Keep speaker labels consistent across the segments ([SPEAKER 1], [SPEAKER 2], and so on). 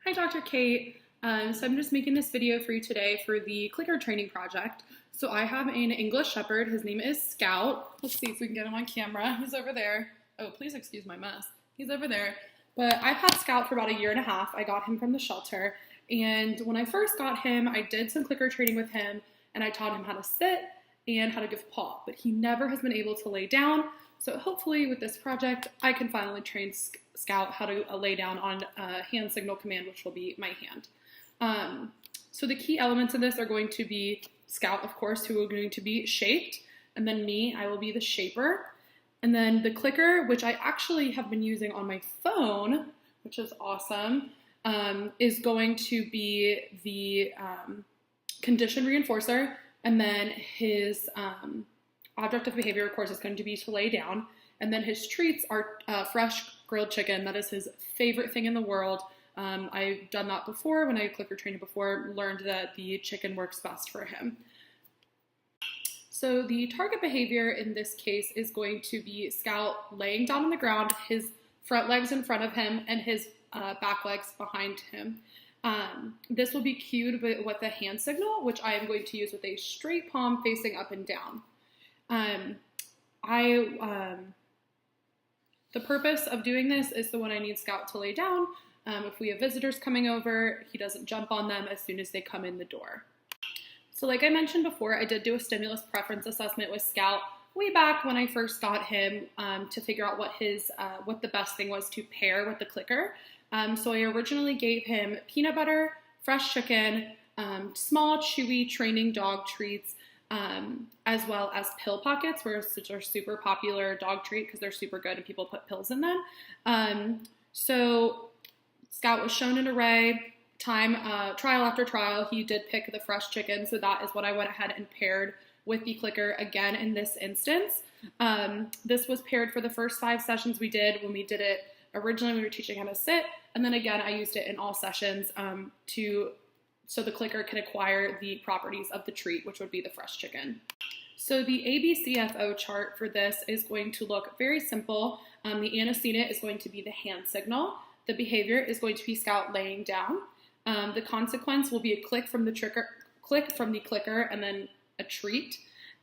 [SPEAKER 1] Hi, Dr. Kate. So I'm just making this video for you today for the clicker training project. So I have an English Shepherd. His name is Scout. Let's see if we can get him on camera. He's over there. Oh, please excuse my mess. He's over there. But I've had Scout for about 1.5 years. I got him from the shelter. And when I first got him, I did some clicker training with him, and I taught him how to sit and how to give paw. But he never has been able to lay down. So hopefully with this project, I can finally train Scout how to lay down on hand signal command, which will be my hand. So the key elements of this are going to be Scout, of course, who are going to be shaped, and then me, I will be the shaper. And then the clicker, which I actually have been using on my phone, which is awesome, is going to be the condition reinforcer, and then his object of behavior, of course, is going to be to lay down. And then his treats are fresh grilled chicken. That is his favorite thing in the world. I've done that before when I clicker trained before, learned that the chicken works best for him. So the target behavior in this case is going to be Scout laying down on the ground, his front legs in front of him, and his back legs behind him. This will be cued with a hand signal, which I am going to use with a straight palm facing up and down. The purpose of doing this is so when I need Scout to lay down, if we have visitors coming over, he doesn't jump on them as soon as they come in the door. So like I mentioned before, I did do a stimulus preference assessment with Scout way back when I first got him to figure out what the best thing was to pair with the clicker. So I originally gave him peanut butter, fresh chicken, small chewy training dog treats, as well as pill pockets, which are super popular dog treat because they're super good and people put pills in them. So Scout was shown an array, trial after trial. He did pick the fresh chicken, so that is what I went ahead and paired with the clicker again in this instance. This was paired for the first 5 sessions we did. When we did it originally, we were teaching how to sit, and then again I used it in all sessions so the clicker can acquire the properties of the treat, which would be the fresh chicken. So the ABCFO chart for this is going to look very simple. The antecedent is going to be the hand signal. The behavior is going to be Scout laying down. The consequence will be a click from the clicker, and then a treat.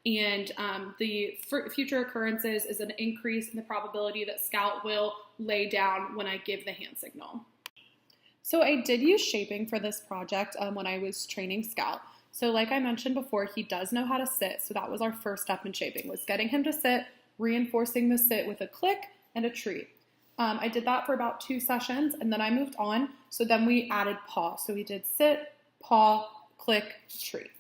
[SPEAKER 1] And the future occurrences is an increase in the probability that Scout will lay down when I give the hand signal. So I did use shaping for this project when I was training Scout. So like I mentioned before, he does know how to sit, so that was our first step in shaping, was getting him to sit, reinforcing the sit with a click and a treat. I did that for about 2 sessions, and then I moved on. So then we added paw. So we did sit, paw, click, treat.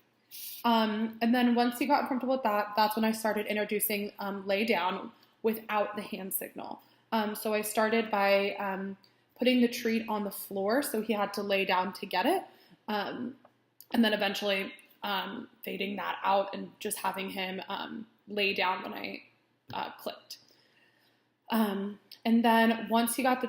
[SPEAKER 1] And then once he got comfortable with that, that's when I started introducing lay down without the hand signal. So I started by putting the treat on the floor, so he had to lay down to get it. And then eventually fading that out and just having him lay down when I clicked. And then once he got the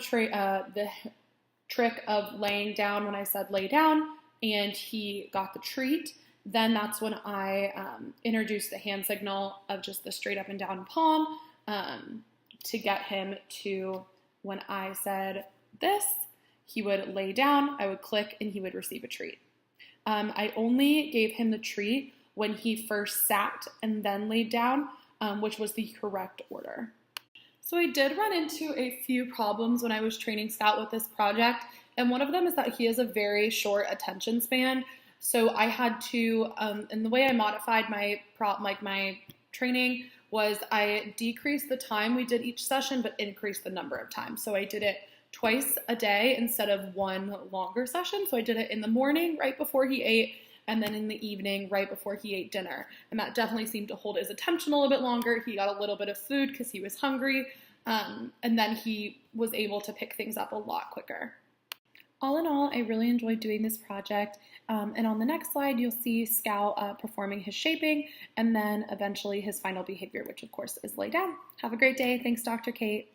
[SPEAKER 1] trick of laying down when I said lay down, and he got the treat, then that's when I introduced the hand signal of just the straight up and down palm to get him to when I said this, he would lay down, I would click, and he would receive a treat. I only gave him the treat when he first sat and then laid down, which was the correct order. So I did run into a few problems when I was training Scout with this project, and one of them is that he has a very short attention span. So I had to, and the way I modified my training was I decreased the time we did each session, but increased the number of times. So I did it twice a day instead of one longer session. So I did it in the morning right before he ate, and then in the evening right before he ate dinner. And that definitely seemed to hold his attention a little bit longer. He got a little bit of food because he was hungry, and then he was able to pick things up a lot quicker. All in all, I really enjoyed doing this project, and on the next slide you'll see Scout performing his shaping, and then eventually his final behavior, which of course is lay down. Have a great day. Thanks, Dr. Kate.